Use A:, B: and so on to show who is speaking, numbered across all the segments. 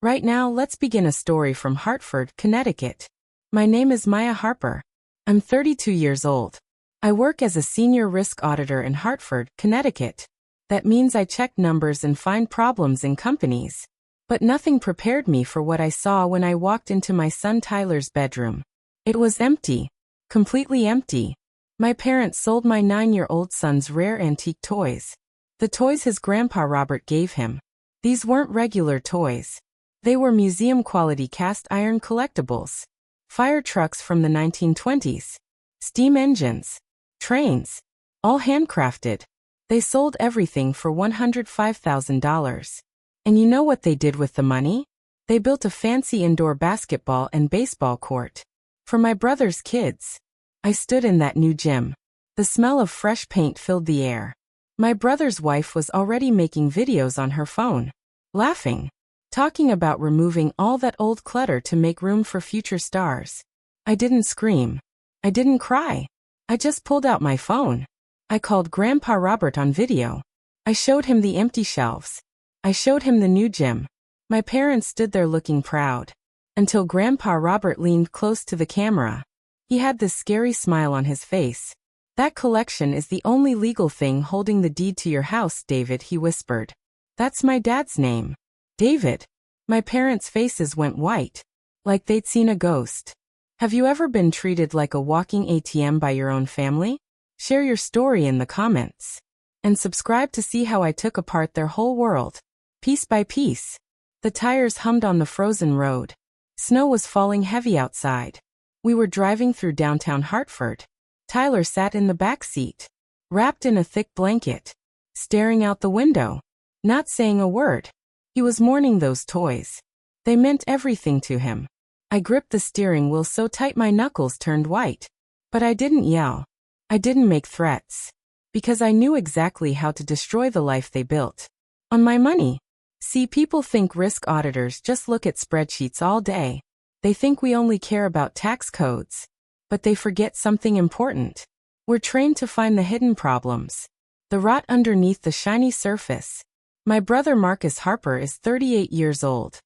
A: Right now, let's begin a story from Hartford, Connecticut. My name is Maya Harper. I'm 32 years old. I work as a senior risk auditor in Hartford, Connecticut. That means I check numbers and find problems in companies. But nothing prepared me for what I saw when I walked into my son Tyler's bedroom. It was empty. Completely empty. My parents sold my 9-year-old son's rare antique toys. The toys his grandpa Robert gave him. These weren't regular toys. They were museum-quality cast-iron collectibles. Fire trucks from the 1920s. Steam engines. Trains. All handcrafted. They sold everything for $105,000. And you know what they did with the money? They built a fancy indoor basketball and baseball court. For my brother's kids. I stood in that new gym. The smell of fresh paint filled the air. My brother's wife was already making videos on her phone. Laughing. Talking about removing all that old clutter to make room for future stars. I didn't scream. I didn't cry. I just pulled out my phone. I called Grandpa Robert on video. I showed him the empty shelves. I showed him the new gym. My parents stood there looking proud. Until Grandpa Robert leaned close to the camera. He had this scary smile on his face. "That collection is the only legal thing holding the deed to your house, David," he whispered. "That's my dad's name. David." My parents' faces went white. Like they'd seen a ghost. Have you ever been treated like a walking ATM by your own family? Share your story in the comments. And subscribe to see how I took apart their whole world. Piece by piece. The tires hummed on the frozen road. Snow was falling heavy outside. We were driving through downtown Hartford. Tyler sat in the back seat. Wrapped in a thick blanket. Staring out the window. Not saying a word. He was mourning those toys. They meant everything to him. I gripped the steering wheel so tight my knuckles turned white. But I didn't yell. I didn't make threats. Because I knew exactly how to destroy the life they built. On my money. See, people think risk auditors just look at spreadsheets all day. They think we only care about tax codes. But they forget something important. We're trained to find the hidden problems. The rot underneath the shiny surface. My brother Marcus Harper is 38 years old.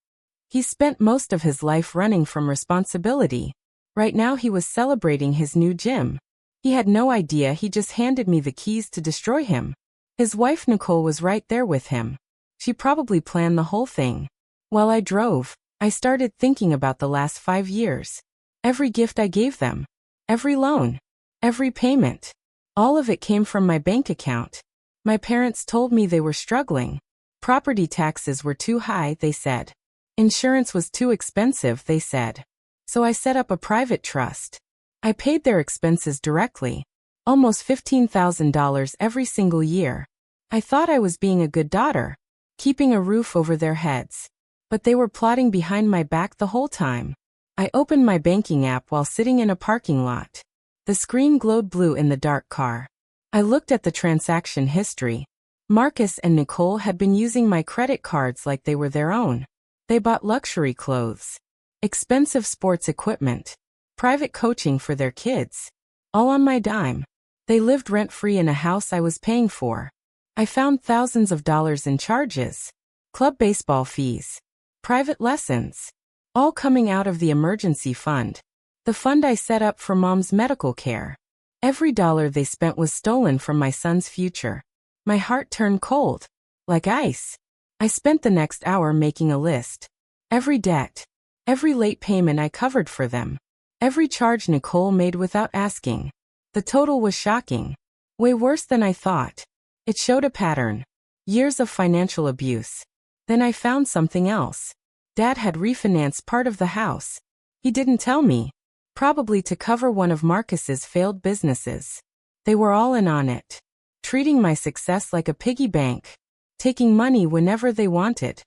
A: He spent most of his life running from responsibility. Right now he was celebrating his new gym. He had no idea he just handed me the keys to destroy him. His wife Nicole was right there with him. She probably planned the whole thing. While I drove, I started thinking about the last 5 years. Every gift I gave them. Every loan. Every payment. All of it came from my bank account. My parents told me they were struggling. Property taxes were too high, they said. Insurance was too expensive, they said. So I set up a private trust. I paid their expenses directly. Almost $15,000 every single year. I thought I was being a good daughter. Keeping a roof over their heads. But they were plotting behind my back the whole time. I opened my banking app while sitting in a parking lot. The screen glowed blue in the dark car. I looked at the transaction history. Marcus and Nicole had been using my credit cards like they were their own. They bought luxury clothes. Expensive sports equipment. Private coaching for their kids. All on my dime. They lived rent-free in a house I was paying for. I found thousands of dollars in charges. Club baseball fees. Private lessons. All coming out of the emergency fund. The fund I set up for Mom's medical care. Every dollar they spent was stolen from my son's future. My heart turned cold. Like ice. I spent the next hour making a list. Every debt. Every late payment I covered for them. Every charge Nicole made without asking. The total was shocking. Way worse than I thought. It showed a pattern. Years of financial abuse. Then I found something else. Dad had refinanced part of the house. He didn't tell me. Probably to cover one of Marcus's failed businesses. They were all in on it. Treating my success like a piggy bank. Taking money whenever they wanted.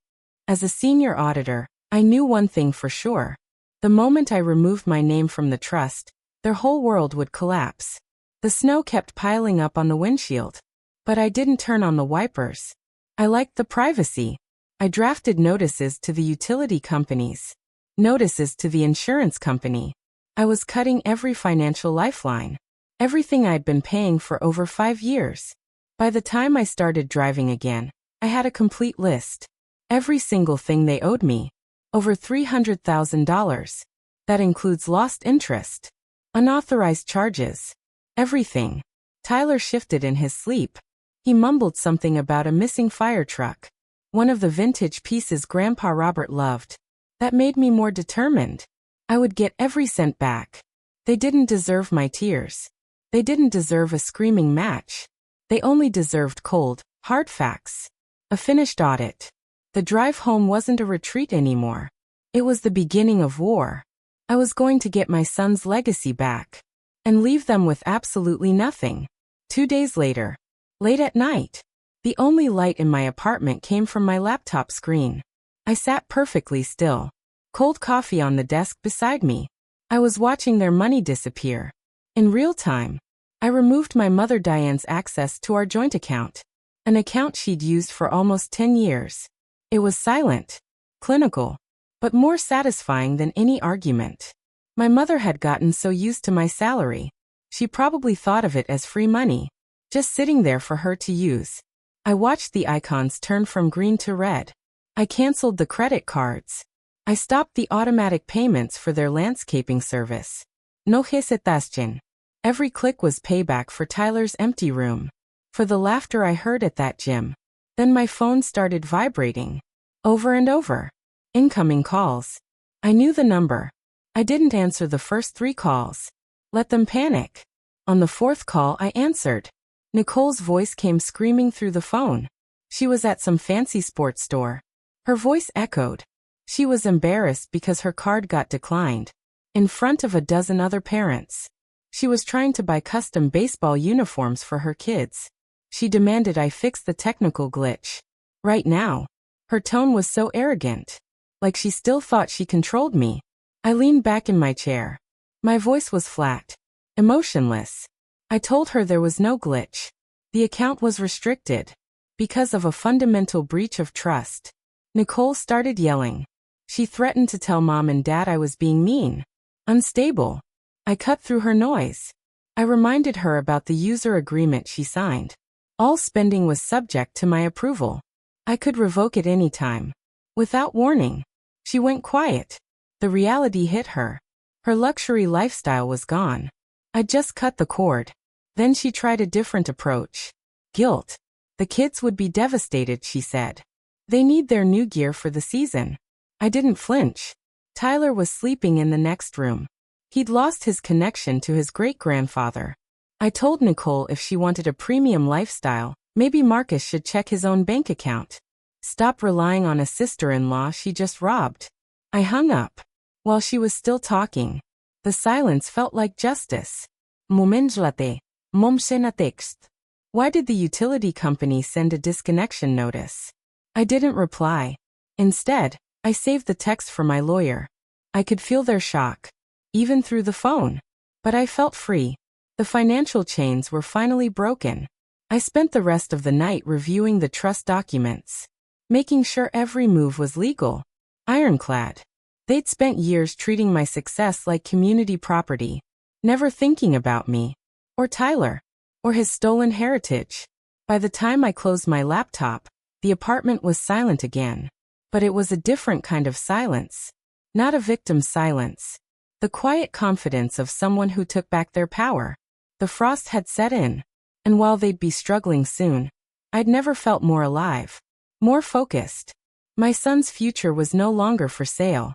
A: As a senior auditor, I knew one thing for sure. The moment I removed my name from the trust, their whole world would collapse. The snow kept piling up on the windshield. But I didn't turn on the wipers. I liked the privacy. I drafted notices to the utility companies. Notices to the insurance company. I was cutting every financial lifeline. Everything I'd been paying for over 5 years. By the time I started driving again, I had a complete list. Every single thing they owed me. Over $300,000. That includes lost interest, unauthorized charges, everything. Tyler shifted in his sleep. He mumbled something about a missing fire truck, one of the vintage pieces Grandpa Robert loved. That made me more determined. I would get every cent back. They didn't deserve my tears. They didn't deserve a screaming match. They only deserved cold, hard facts. A finished audit. The drive home wasn't a retreat anymore. It was the beginning of war. I was going to get my son's legacy back and leave them with absolutely nothing. 2 days later, late at night, the only light in my apartment came from my laptop screen. I sat perfectly still, cold coffee on the desk beside me. I was watching their money disappear. In real time, I removed my mother Diane's access to our joint account, an account she'd used for almost 10 years. It was silent, clinical, but more satisfying than any argument. My mother had gotten so used to my salary. She probably thought of it as free money, just sitting there for her to use. I watched the icons turn from green to red. I canceled the credit cards. I stopped the automatic payments for their landscaping service. No hesitation. Every click was payback for Tyler's empty room, for the laughter I heard at that gym. Then my phone started vibrating. Over and over. Incoming calls. I knew the number. I didn't answer the first 3 calls. Let them panic. On the 4th call I answered. Nicole's voice came screaming through the phone. She was at some fancy sports store. Her voice echoed. She was embarrassed because her card got declined. In front of a dozen other parents. She was trying to buy custom baseball uniforms for her kids. She demanded I fix the technical glitch. Right now. Her tone was so arrogant. Like she still thought she controlled me. I leaned back in my chair. My voice was flat. Emotionless. I told her there was no glitch. The account was restricted. Because of a fundamental breach of trust. Nicole started yelling. She threatened to tell Mom and Dad I was being mean. Unstable. I cut through her noise. I reminded her about the user agreement she signed. All spending was subject to my approval. I could revoke it any time. Without warning. She went quiet. The reality hit her. Her luxury lifestyle was gone. I just cut the cord. Then she tried a different approach. Guilt. The kids would be devastated, she said. They need their new gear for the season. I didn't flinch. Tyler was sleeping in the next room. He'd lost his connection to his great-grandfather. I told Nicole if she wanted a premium lifestyle, maybe Marcus should check his own bank account. Stop relying on a sister-in-law she just robbed. I hung up. While she was still talking, the silence felt like justice. Momentlate. Momse text. Why did the utility company send a disconnection notice? I didn't reply. Instead, I saved the text for my lawyer. I could feel their shock, even through the phone. But I felt free. The financial chains were finally broken. I spent the rest of the night reviewing the trust documents, making sure every move was legal, ironclad. They'd spent years treating my success like community property, never thinking about me, or Tyler, or his stolen heritage. By the time I closed my laptop, the apartment was silent again. But it was a different kind of silence. Not a victim's silence. The quiet confidence of someone who took back their power. The frost had set in, and while they'd be struggling soon, I'd never felt more alive, more focused. My son's future was no longer for sale,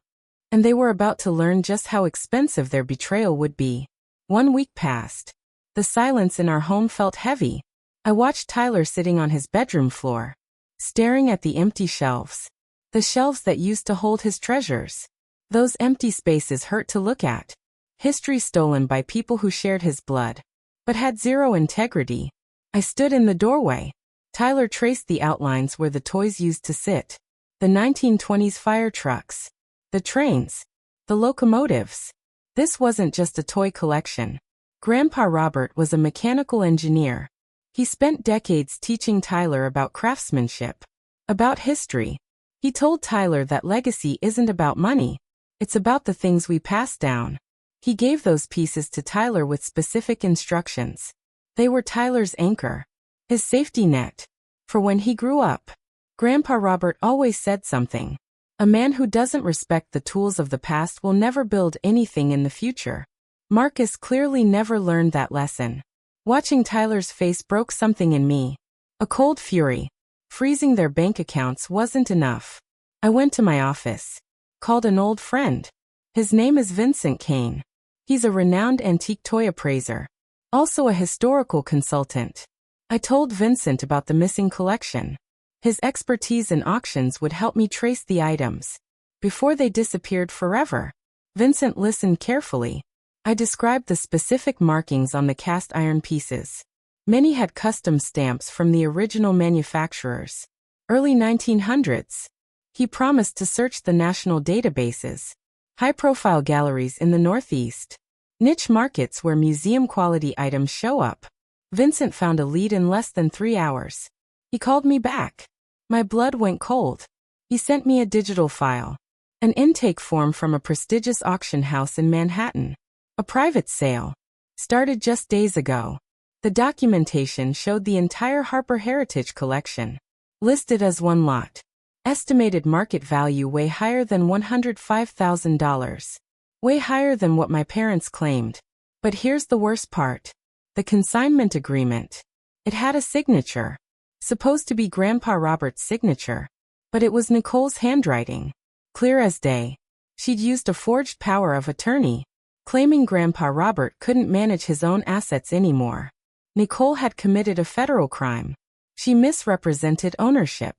A: and they were about to learn just how expensive their betrayal would be. 1 week passed. The silence in our home felt heavy. I watched Tyler sitting on his bedroom floor, staring at the empty shelves. The shelves that used to hold his treasures. Those empty spaces hurt to look at. History stolen by people who shared his blood, but had zero integrity. I stood in the doorway. Tyler traced the outlines where the toys used to sit. The 1920s fire trucks. The trains. The locomotives. This wasn't just a toy collection. Grandpa Robert was a mechanical engineer. He spent decades teaching Tyler about craftsmanship, about history. He told Tyler that legacy isn't about money. It's about the things we pass down. He gave those pieces to Tyler with specific instructions. They were Tyler's anchor, his safety net. For when he grew up, Grandpa Robert always said something. A man who doesn't respect the tools of the past will never build anything in the future. Marcus clearly never learned that lesson. Watching Tyler's face broke something in me. A cold fury. Freezing their bank accounts wasn't enough. I went to my office. Called an old friend. His name is Vincent Kane. He's a renowned antique toy appraiser. Also a historical consultant. I told Vincent about the missing collection. His expertise in auctions would help me trace the items before they disappeared forever. Vincent listened carefully. I described the specific markings on the cast iron pieces. Many had custom stamps from the original manufacturers. Early 1900s. He promised to search the national databases. High-profile galleries in the Northeast. Niche markets where museum-quality items show up. Vincent found a lead in less than 3 hours. He called me back. My blood went cold. He sent me a digital file. An intake form from a prestigious auction house in Manhattan. A private sale. Started just days ago. The documentation showed the entire Harper Heritage collection. Listed as one lot. Estimated market value way higher than $105,000. Way higher than what my parents claimed. But here's the worst part. The consignment agreement. It had a signature. Supposed to be Grandpa Robert's signature. But it was Nicole's handwriting. Clear as day. She'd used a forged power of attorney, claiming Grandpa Robert couldn't manage his own assets anymore. Nicole had committed a federal crime. She misrepresented ownership.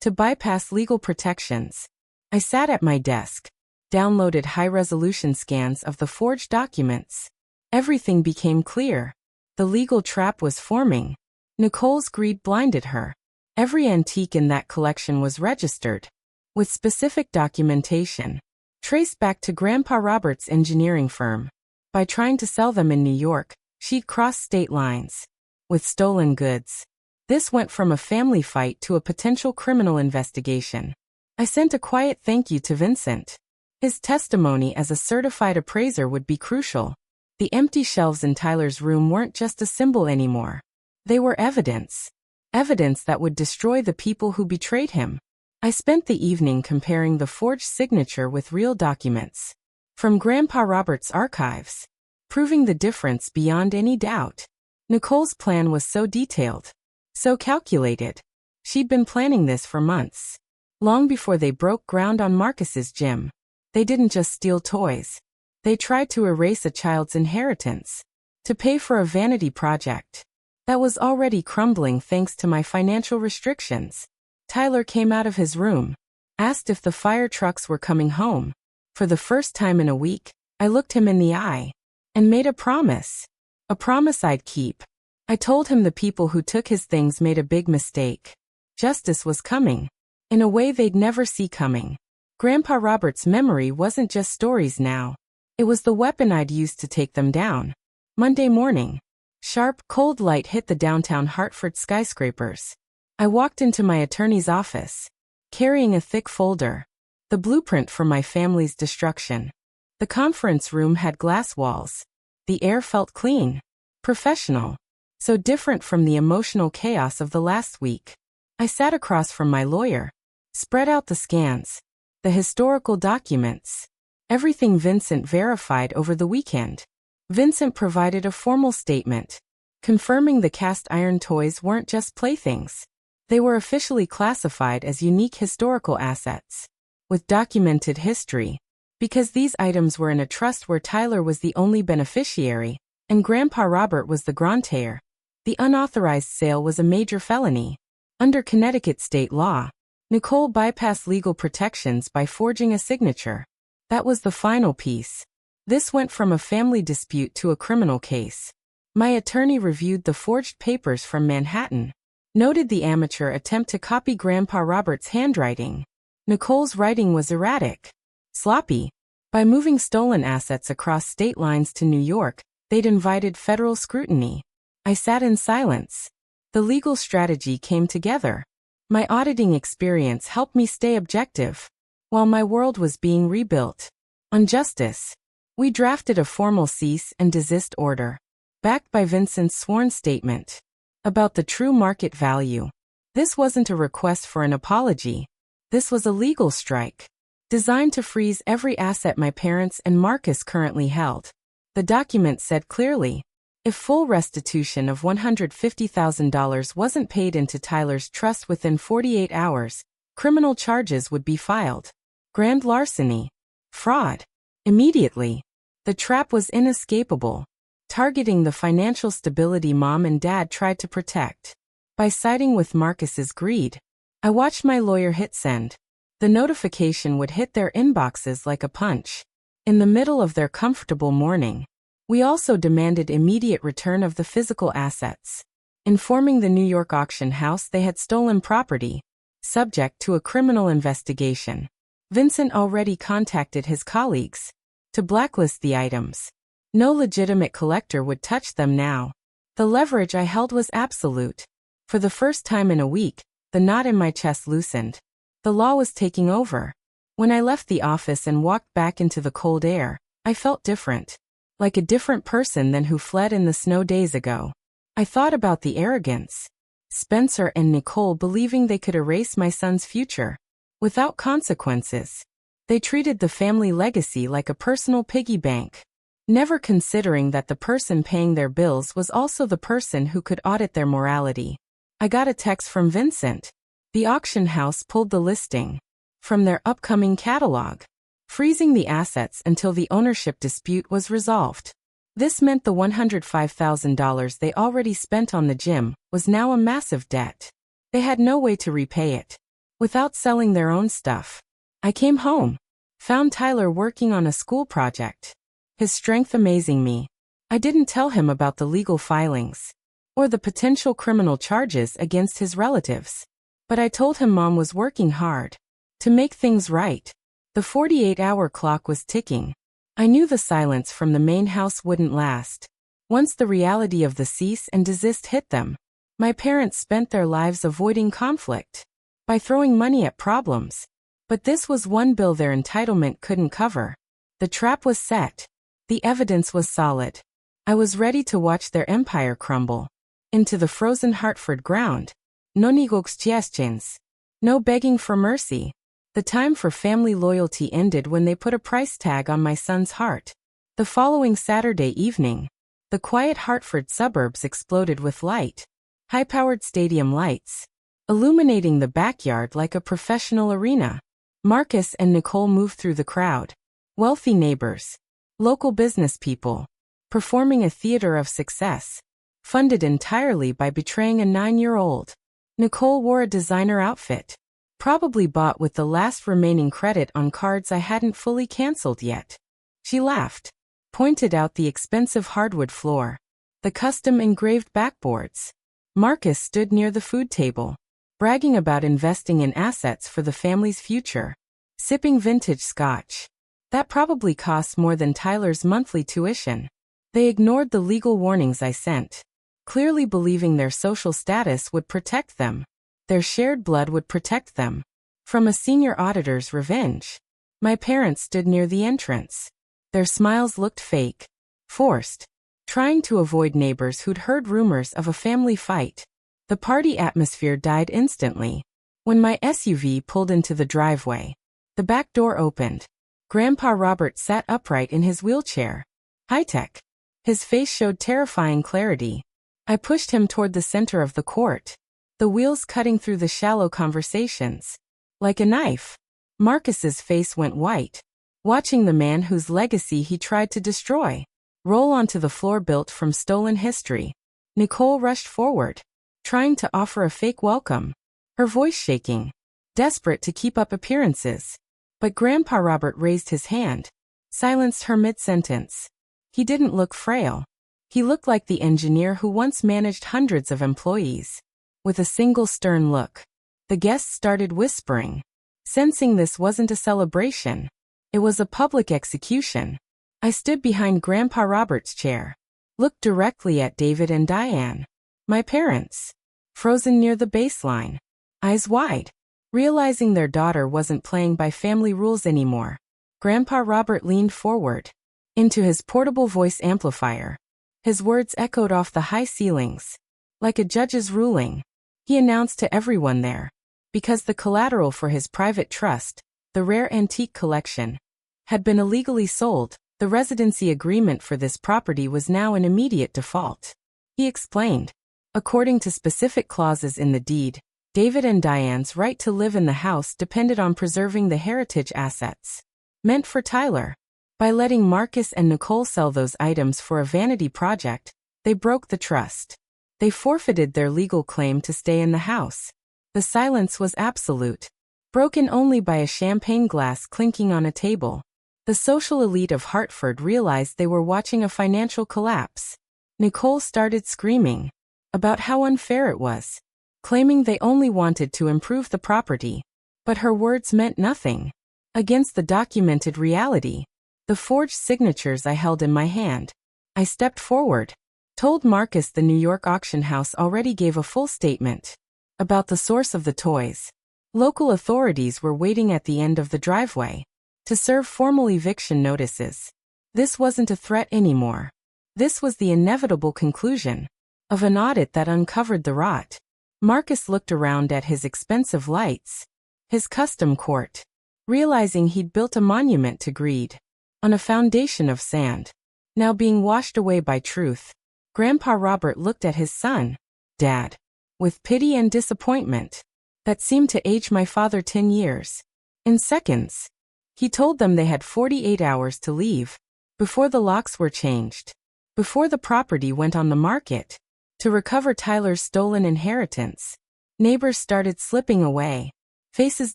A: To bypass legal protections, I sat at my desk, downloaded high-resolution scans of the forged documents. Everything became clear. The legal trap was forming. Nicole's greed blinded her. Every antique in that collection was registered, with specific documentation, traced back to Grandpa Robert's engineering firm. By trying to sell them in New York, she'd crossed state lines. With stolen goods. This went from a family fight to a potential criminal investigation. I sent a quiet thank you to Vincent. His testimony as a certified appraiser would be crucial. The empty shelves in Tyler's room weren't just a symbol anymore. They were evidence. Evidence that would destroy the people who betrayed him. I spent the evening comparing the forged signature with real documents from Grandpa Robert's archives, proving the difference beyond any doubt. Nicole's plan was so detailed, so calculated. She'd been planning this for months, long before they broke ground on Marcus's gym. They didn't just steal toys. They tried to erase a child's inheritance, to pay for a vanity project that was already crumbling thanks to my financial restrictions. Tyler came out of his room, asked if the fire trucks were coming home. For the first time in a week, I looked him in the eye and made a promise I'd keep. I told him the people who took his things made a big mistake. Justice was coming, in a way they'd never see coming. Grandpa Robert's memory wasn't just stories now. It was the weapon I'd used to take them down. Monday morning. Sharp, cold light hit the downtown Hartford skyscrapers. I walked into my attorney's office, carrying a thick folder. The blueprint for my family's destruction. The conference room had glass walls. The air felt clean, professional, so different from the emotional chaos of the last week. I sat across from my lawyer, spread out the scans, the historical documents, everything Vincent verified over the weekend. Vincent provided a formal statement, confirming the cast iron toys weren't just playthings. They were officially classified as unique historical assets, with documented history, because these items were in a trust where Tyler was the only beneficiary, and Grandpa Robert was the grantor. The unauthorized sale was a major felony. Under Connecticut state law, Nicole bypassed legal protections by forging a signature. That was the final piece. This went from a family dispute to a criminal case. My attorney reviewed the forged papers from Manhattan, noted the amateur attempt to copy Grandpa Robert's handwriting. Nicole's writing was erratic, sloppy. By moving stolen assets across state lines to New York, they'd invited federal scrutiny. I sat in silence. The legal strategy came together. My auditing experience helped me stay objective, while my world was being rebuilt. On justice, we drafted a formal cease and desist order, backed by Vincent's sworn statement about the true market value. This wasn't a request for an apology. This was a legal strike. designed to freeze every asset my parents and Marcus currently held. The document said clearly, if full restitution of $150,000 wasn't paid into Tyler's trust within 48 hours, criminal charges would be filed. Grand larceny. Fraud. Immediately. The trap was inescapable, targeting the financial stability Mom and Dad tried to protect. By siding with Marcus's greed, I watched my lawyer hit send. The notification would hit their inboxes like a punch. In the middle of their comfortable morning, we also demanded immediate return of the physical assets, informing the New York auction house they had stolen property, subject to a criminal investigation. Vincent already contacted his colleagues to blacklist the items. No legitimate collector would touch them now. The leverage I held was absolute. For the first time in a week, the knot in my chest loosened. The law was taking over. When I left the office and walked back into the cold air, I felt different. Like a different person than who fled in the snow days ago. I thought about the arrogance. Spencer and Nicole believing they could erase my son's future without consequences. They treated the family legacy like a personal piggy bank, never considering that the person paying their bills was also the person who could audit their morality. I got a text from Vincent. The auction house pulled the listing from their upcoming catalog, freezing the assets until the ownership dispute was resolved. This meant the $105,000 they already spent on the gym was now a massive debt. They had no way to repay it without selling their own stuff. I came home, found Tyler working on a school project, his strength amazing me. I didn't tell him about the legal filings or the potential criminal charges against his relatives, but I told him Mom was working hard to make things right. The 48-hour clock was ticking. I knew the silence from the main house wouldn't last. Once the reality of the cease and desist hit them, my parents spent their lives avoiding conflict by throwing money at problems. But this was one bill their entitlement couldn't cover. The trap was set. The evidence was solid. I was ready to watch their empire crumble into the frozen Hartford ground. No negociations. No begging for mercy. The time for family loyalty ended when they put a price tag on my son's heart. The following Saturday evening, the quiet Hartford suburbs exploded with light. High-powered stadium lights, illuminating the backyard like a professional arena. Marcus and Nicole moved through the crowd. Wealthy neighbors, local business people, performing a theater of success, funded entirely by betraying a 9-year-old. Nicole wore a designer outfit, probably bought with the last remaining credit on cards I hadn't fully canceled yet. She laughed, pointed out the expensive hardwood floor, the custom engraved backboards. Marcus stood near the food table, bragging about investing in assets for the family's future, sipping vintage scotch. That probably costs more than Tyler's monthly tuition. They ignored the legal warnings I sent, clearly believing their social status would protect them. Their shared blood would protect them from a senior auditor's revenge. My parents stood near the entrance. Their smiles looked fake, forced, trying to avoid neighbors who'd heard rumors of a family fight. The party atmosphere died instantly. When my SUV pulled into the driveway, the back door opened. Grandpa Robert sat upright in his wheelchair. High-tech. His face showed terrifying clarity. I pushed him toward the center of the court, the wheels cutting through the shallow conversations. Like a knife. Marcus's face went white, watching the man whose legacy he tried to destroy roll onto the floor built from stolen history. Nicole rushed forward, trying to offer a fake welcome, her voice shaking, desperate to keep up appearances. But Grandpa Robert raised his hand, silenced her mid-sentence. He didn't look frail. He looked like the engineer who once managed hundreds of employees. With a single stern look, the guests started whispering, sensing this wasn't a celebration. It was a public execution. I stood behind Grandpa Robert's chair, looked directly at David and Diane, my parents, frozen near the baseline, eyes wide, realizing their daughter wasn't playing by family rules anymore. Grandpa Robert leaned forward into his portable voice amplifier. His words echoed off the high ceilings, like a judge's ruling. He announced to everyone there, because the collateral for his private trust the rare antique collection, had been illegally sold. The residency agreement for this property was now in immediate default. He explained. According to specific clauses in the deed, David and Diane's right to live in the house depended on preserving the heritage assets meant for Tyler. By letting Marcus and Nicole sell those items for a vanity project, they broke the trust. They forfeited their legal claim to stay in the house. The silence was absolute, broken only by a champagne glass clinking on a table. The social elite of Hartford realized they were watching a financial collapse. Nicole started screaming about how unfair it was, claiming they only wanted to improve the property. But her words meant nothing against the documented reality. The forged signatures I held in my hand. I stepped forward, told Marcus the New York auction house already gave a full statement about the source of the toys. Local authorities were waiting at the end of the driveway to serve formal eviction notices. This wasn't a threat anymore. This was the inevitable conclusion of an audit that uncovered the rot. Marcus looked around at his expensive lights, his custom court, realizing he'd built a monument to greed on a foundation of sand, now being washed away by truth. Grandpa Robert looked at his son, Dad, with pity and disappointment that seemed to age my father 10 years. In seconds, he told them they had 48 hours to leave, before the locks were changed, before the property went on the market, to recover Tyler's stolen inheritance. Neighbors started slipping away, faces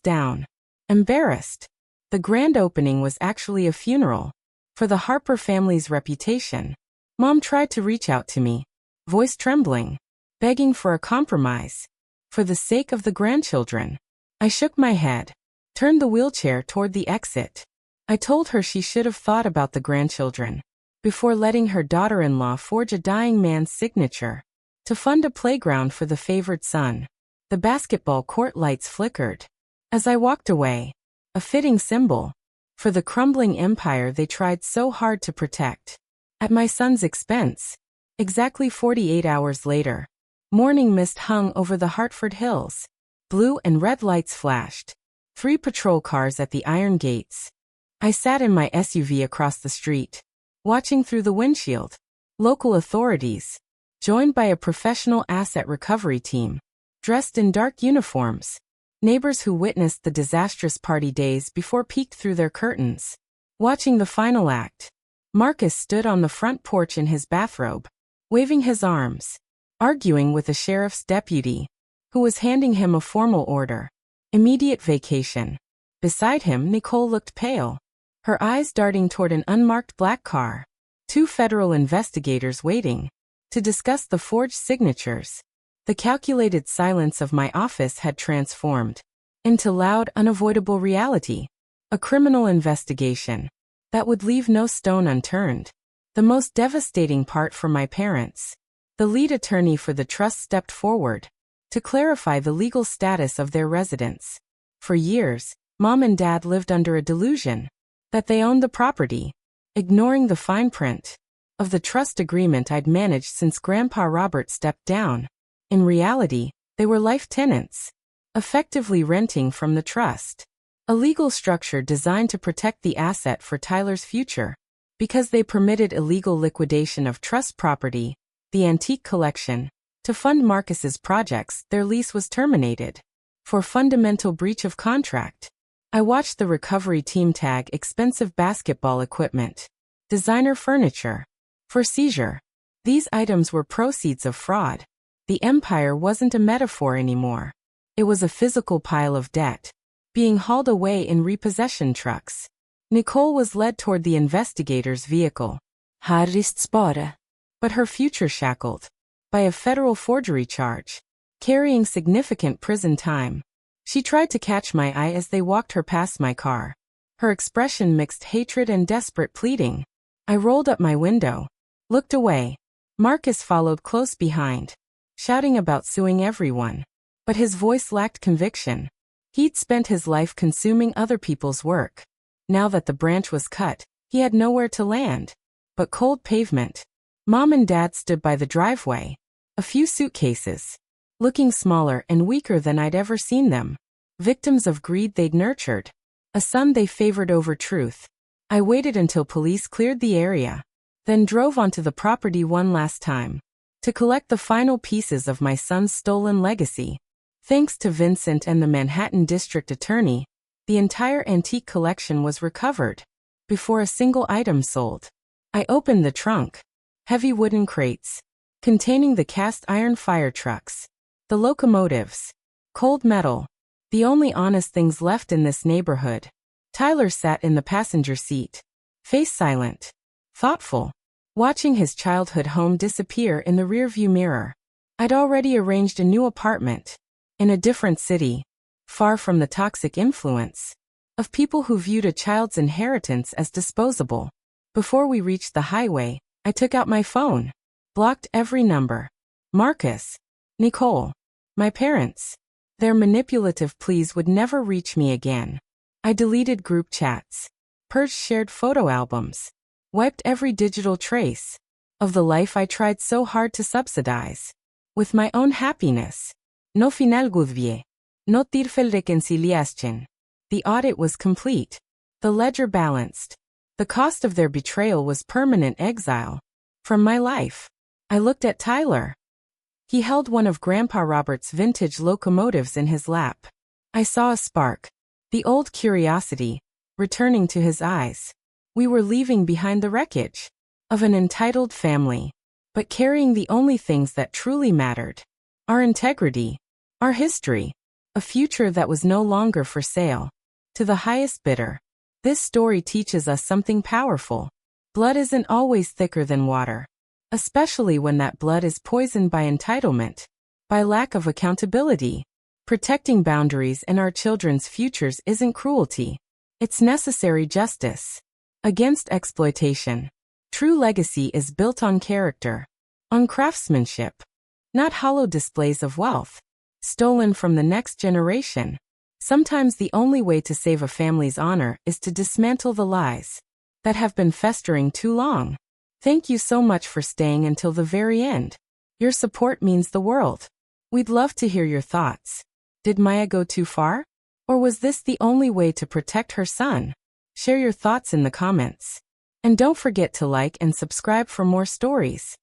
A: down, embarrassed. The grand opening was actually a funeral for the Harper family's reputation. Mom tried to reach out to me, voice trembling, begging for a compromise, for the sake of the grandchildren. I shook my head, turned the wheelchair toward the exit. I told her she should have thought about the grandchildren before letting her daughter-in-law forge a dying man's signature to fund a playground for the favored son. The basketball court lights flickered as I walked away, a fitting symbol for the crumbling empire they tried so hard to protect at my son's expense. Exactly 48 hours later, morning mist hung over the Hartford hills. Blue and red lights flashed. 3 patrol cars at the iron gates. I sat in my SUV across the street, watching through the windshield. Local authorities, joined by a professional asset recovery team, dressed in dark uniforms. Neighbors who witnessed the disastrous party days before peeked through their curtains, watching the final act. Marcus stood on the front porch in his bathrobe, waving his arms, arguing with a sheriff's deputy, who was handing him a formal order. Immediate vacation. Beside him, Nicole looked pale, her eyes darting toward an unmarked black car. 2 federal investigators waiting to discuss the forged signatures. The calculated silence of my office had transformed into loud, unavoidable reality. A criminal investigation that would leave no stone unturned. The most devastating part for my parents. The lead attorney for the trust stepped forward to clarify the legal status of their residence. For years, Mom and Dad lived under a delusion that they owned the property, ignoring the fine print of the trust agreement I'd managed since Grandpa Robert stepped down. In reality, they were life tenants, effectively renting from the trust. A legal structure designed to protect the asset for Tyler's future. Because they permitted illegal liquidation of trust property, the antique collection, to fund Marcus's projects, their lease was terminated. For fundamental breach of contract. I watched the recovery team tag expensive basketball equipment, designer furniture, for seizure. These items were proceeds of fraud. The empire wasn't a metaphor anymore. It was a physical pile of debt, being hauled away in repossession trucks. Nicole was led toward the investigator's vehicle. But her future shackled by a federal forgery charge, carrying significant prison time. She tried to catch my eye as they walked her past my car. Her expression mixed hatred and desperate pleading. I rolled up my window, looked away. Marcus followed close behind, shouting about suing everyone. But his voice lacked conviction. He'd spent his life consuming other people's work. Now that the branch was cut, he had nowhere to land but cold pavement. Mom and Dad stood by the driveway, a few suitcases, looking smaller and weaker than I'd ever seen them, victims of greed they'd nurtured. a son they favored over truth. I waited until police cleared the area, then drove onto the property one last time to collect the final pieces of my son's stolen legacy. Thanks to Vincent and the Manhattan District Attorney, the entire antique collection was recovered before a single item sold. I opened the trunk. Heavy wooden crates containing the cast iron fire trucks, the locomotives, cold metal, the only honest things left in this neighborhood. Tyler sat in the passenger seat, face silent, thoughtful, watching his childhood home disappear in the rearview mirror. I'd already arranged a new apartment in a different city, far from the toxic influence of people who viewed a child's inheritance as disposable. Before we reached the highway, I took out my phone, blocked every number. Marcus, Nicole, my parents. Their manipulative pleas would never reach me again. I deleted group chats, purged shared photo albums, wiped every digital trace of the life I tried so hard to subsidize with my own happiness. No final gudvie. No tirfel reconciliation. The audit was complete. The ledger balanced. The cost of their betrayal was permanent exile from my life. I looked at Tyler. He held one of Grandpa Robert's vintage locomotives in his lap. I saw a spark, the old curiosity, returning to his eyes. We were leaving behind the wreckage of an entitled family, but carrying the only things that truly mattered: our integrity, our history, a future that was no longer for sale to the highest bidder. This story teaches us something powerful. Blood isn't always thicker than water, especially when that blood is poisoned by entitlement, by lack of accountability. Protecting boundaries and our children's futures isn't cruelty. It's necessary justice against exploitation. True legacy is built on character, on craftsmanship, not hollow displays of wealth stolen from the next generation. Sometimes the only way to save a family's honor is to dismantle the lies that have been festering too long. Thank you so much for staying until the very end. Your support means the world. We'd love to hear your thoughts. Did Maya go too far? Or was this the only way to protect her son? Share your thoughts in the comments. And don't forget to like and subscribe for more stories.